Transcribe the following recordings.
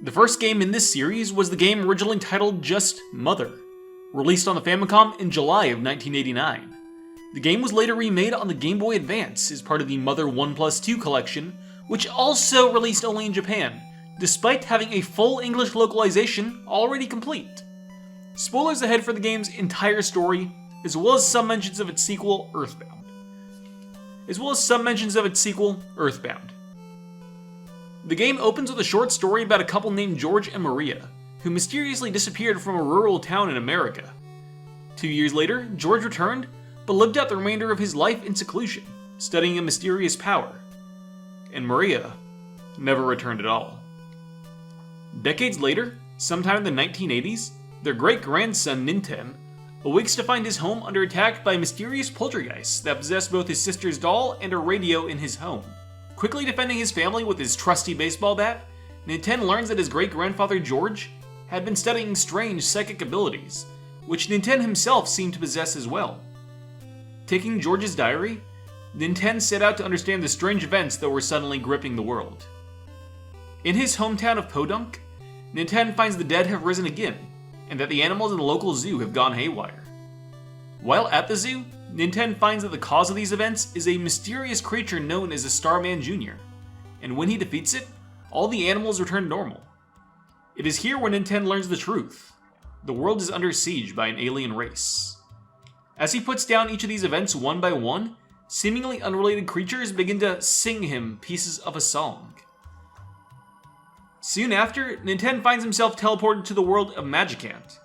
The first game in this series was the game originally titled just Mother, released on the Famicom in July of 1989. The game was later remade on the Game Boy Advance as part of the Mother 1+2 collection, which also released only in Japan, despite having a full English localization already complete. Spoilers ahead for the game's entire story, as well as some mentions of its sequel, EarthBound. The game opens with a short story about a couple named George and Maria, who mysteriously disappeared from a rural town in America. 2 years later, George returned, but lived out the remainder of his life in seclusion, studying a mysterious power. And Maria never returned at all. Decades later, sometime in the 1980s, their great-grandson Ninten awakes to find his home under attack by mysterious poltergeists that possess both his sister's doll and a radio in his home. Quickly defending his family with his trusty baseball bat, Ninten learns that his great-grandfather George had been studying strange psychic abilities, which Ninten himself seemed to possess as well. Taking George's diary, Ninten set out to understand the strange events that were suddenly gripping the world. In his hometown of Podunk, Ninten finds the dead have risen again, and that the animals in the local zoo have gone haywire. While at the zoo, Ninten finds that the cause of these events is a mysterious creature known as the Starman Jr., and when he defeats it, all the animals return normal. It is here where Ninten learns the truth. The world is under siege by an alien race. As he puts down each of these events one by one, seemingly unrelated creatures begin to sing him pieces of a song. Soon after, Ninten finds himself teleported to the world of Magicant,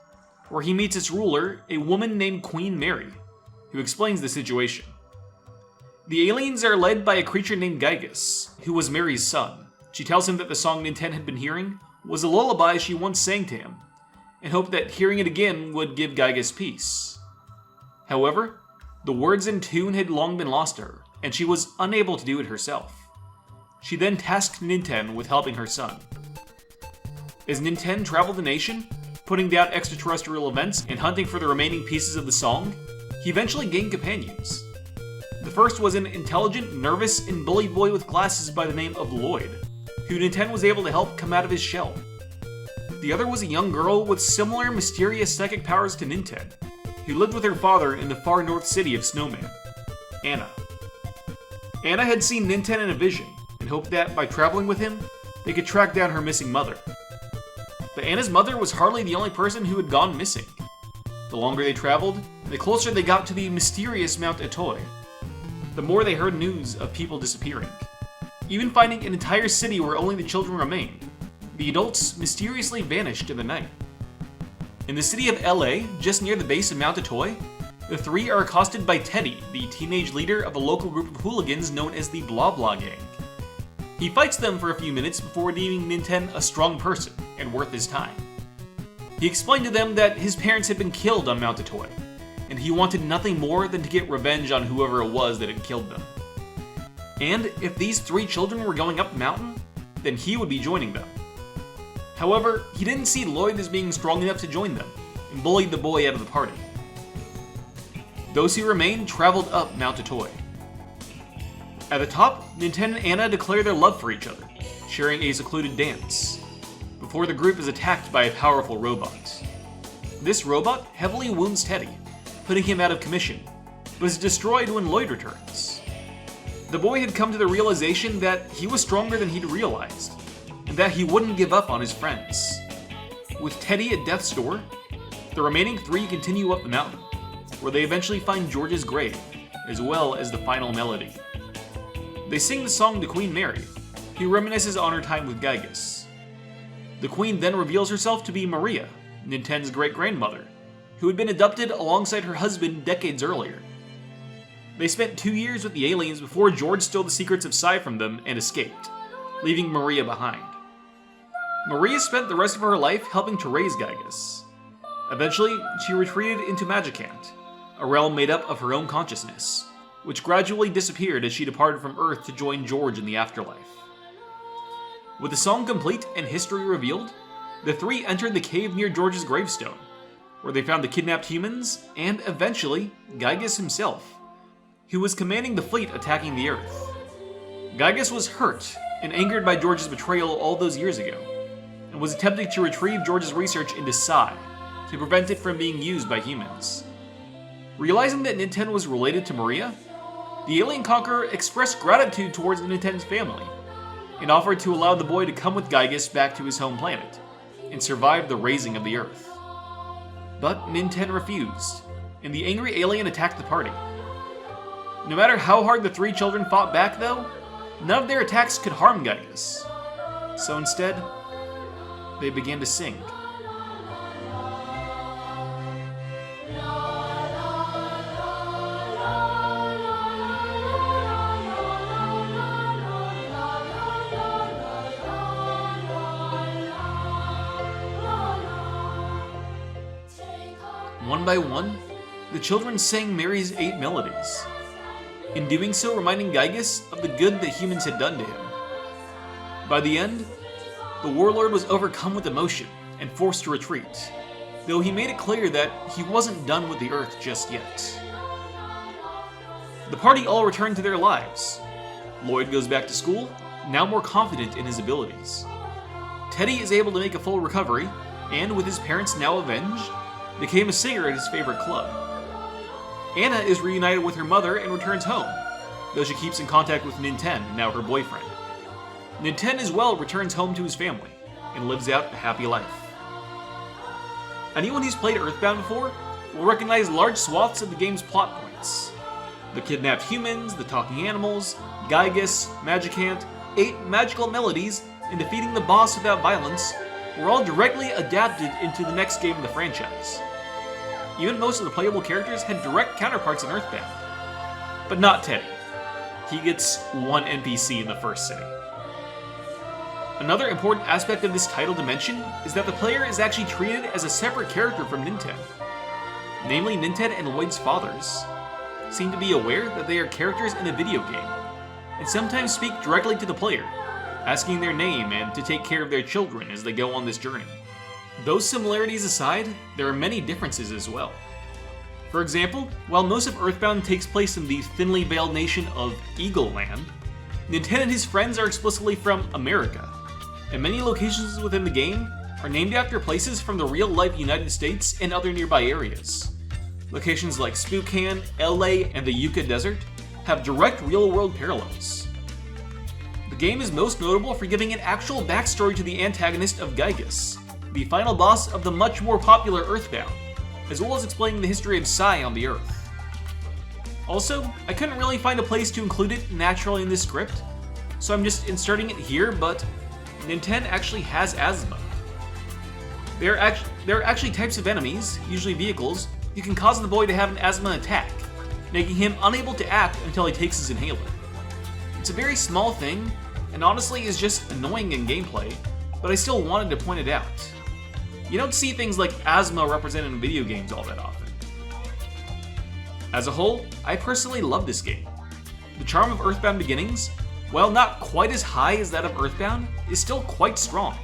where he meets its ruler, a woman named Queen Mary, who explains the situation. The aliens are led by a creature named Gygus, who was Mary's son. She tells him that the song Ninten had been hearing was a lullaby she once sang to him, and hoped that hearing it again would give Gygus peace. However, the words and tune had long been lost to her, and she was unable to do it herself. She then tasked Ninten with helping her son. As Ninten traveled the nation, putting down extraterrestrial events and hunting for the remaining pieces of the song, he eventually gained companions. The first was an intelligent, nervous, and bullied boy with glasses by the name of Lloyd, who Ninten was able to help come out of his shell. The other was a young girl with similar mysterious psychic powers to Ninten, who lived with her father in the far north city of Snowman, Anna. Anna had seen Ninten in a vision, and hoped that by traveling with him, they could track down her missing mother. But Anna's mother was hardly the only person who had gone missing. The longer they traveled, the closer they got to the mysterious Mount Atoy, the more they heard news of people disappearing. Even finding an entire city where only the children remained, the adults mysteriously vanished in the night. In the city of LA, just near the base of Mount Atoy, the three are accosted by Teddy, the teenage leader of a local group of hooligans known as the Blah Blah Gang. He fights them for a few minutes before deeming Ninten a strong person and worth his time. He explained to them that his parents had been killed on Mount Atoy, and he wanted nothing more than to get revenge on whoever it was that had killed them. And if these three children were going up the mountain, then he would be joining them. However, he didn't see Lloyd as being strong enough to join them, and bullied the boy out of the party. Those who remained traveled up Mount Atoy. At the top, Ninten and Anna declare their love for each other, sharing a secluded dance, before the group is attacked by a powerful robot. This robot heavily wounds Teddy, putting him out of commission, but is destroyed when Lloyd returns. The boy had come to the realization that he was stronger than he'd realized, and that he wouldn't give up on his friends. With Teddy at death's door, the remaining three continue up the mountain, where they eventually find George's grave, as well as the final melody. They sing the song to Queen Mary, who reminisces on her time with Gygus. The Queen then reveals herself to be Maria, Ninten's great-grandmother, who had been adopted alongside her husband decades earlier. They spent 2 years with the aliens before George stole the secrets of Psy from them and escaped, leaving Maria behind. Maria spent the rest of her life helping to raise Gygus. Eventually, she retreated into Magicant, a realm made up of her own consciousness, which gradually disappeared as she departed from Earth to join George in the afterlife. With the song complete and history revealed, the three entered the cave near George's gravestone, where they found the kidnapped humans, and eventually, Gygus himself, who was commanding the fleet attacking the Earth. Gygus was hurt and angered by George's betrayal all those years ago, and and was attempting to retrieve George's research into psi to prevent it from being used by humans. Realizing that Ninten was related to Maria, the alien conqueror expressed gratitude towards Ninten's family and offered to allow the boy to come with Gygus back to his home planet and survive the raising of the Earth. But Ninten refused, and the angry alien attacked the party. No matter how hard the three children fought back, though, none of their attacks could harm Gygus. So instead, they began to sing. One by one, the children sang Mary's 8 melodies, in doing so reminding Gygus of the good that humans had done to him. By the end, the warlord was overcome with emotion and forced to retreat, though he made it clear that he wasn't done with the Earth just yet. The party all returned to their lives. Lloyd goes back to school, now more confident in his abilities. Teddy is able to make a full recovery, and with his parents now avenged, became a singer at his favorite club. Anna is reunited with her mother and returns home, though she keeps in contact with Ninten, now her boyfriend. Ninten as well returns home to his family, and lives out a happy life. Anyone who's played EarthBound before will recognize large swaths of the game's plot points. The kidnapped humans, the talking animals, Gygus, Magicant, 8 magical melodies, and defeating the boss without violence were all directly adapted into the next game of the franchise. Even most of the playable characters had direct counterparts in EarthBound. But not Teddy. He gets one NPC in the first city. Another important aspect of this title dimension is that the player is actually treated as a separate character from Ninten. Namely, Ninten and Lloyd's fathers seem to be aware that they are characters in a video game, and sometimes speak directly to the player, asking their name and to take care of their children as they go on this journey. Those similarities aside, there are many differences as well. For example, while most of EarthBound takes place in the thinly veiled nation of Eagle Land, Ninten and his friends are explicitly from America, and many locations within the game are named after places from the real-life United States and other nearby areas. Locations like Spokane, LA, and the Yucca Desert have direct real-world parallels. The game is most notable for giving an actual backstory to the antagonist of Gygus, the final boss of the much more popular EarthBound, as well as explaining the history of Psi on the Earth. Also, I couldn't really find a place to include it naturally in this script, so I'm just inserting it here, but Ninten actually has asthma. There are actually types of enemies, usually vehicles, who can cause the boy to have an asthma attack, making him unable to act until he takes his inhaler. It's a very small thing, and honestly is just annoying in gameplay, but I still wanted to point it out. You don't see things like asthma represented in video games all that often. As a whole, I personally love this game. The charm of EarthBound Beginnings, while not quite as high as that of EarthBound, is still quite strong,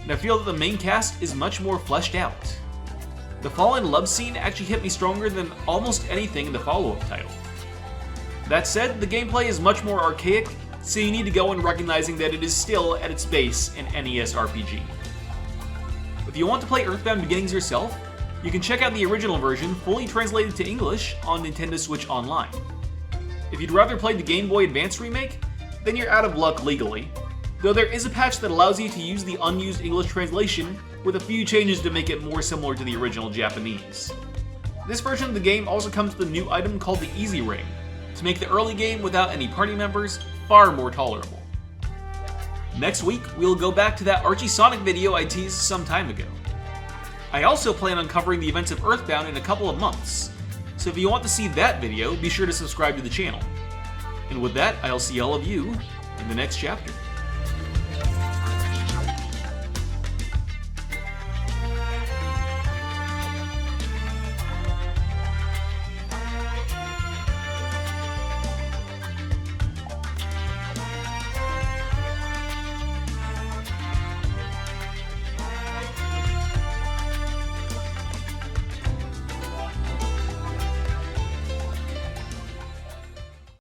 and I feel that the main cast is much more fleshed out. The fall in love scene actually hit me stronger than almost anything in the follow-up title. That said, the gameplay is much more archaic, so you need to go in recognizing that it is still, at its base, an NES RPG. If you want to play EarthBound Beginnings yourself, you can check out the original version fully translated to English on Nintendo Switch Online. If you'd rather play the Game Boy Advance remake, then you're out of luck legally, though there is a patch that allows you to use the unused English translation with a few changes to make it more similar to the original Japanese. This version of the game also comes with a new item called the Easy Ring, to make the early game without any party members far more tolerable. Next week, we'll go back to that Archie Sonic video I teased some time ago. I also plan on covering the events of EarthBound in a couple of months, so if you want to see that video, be sure to subscribe to the channel. And with that, I'll see all of you in the next chapter.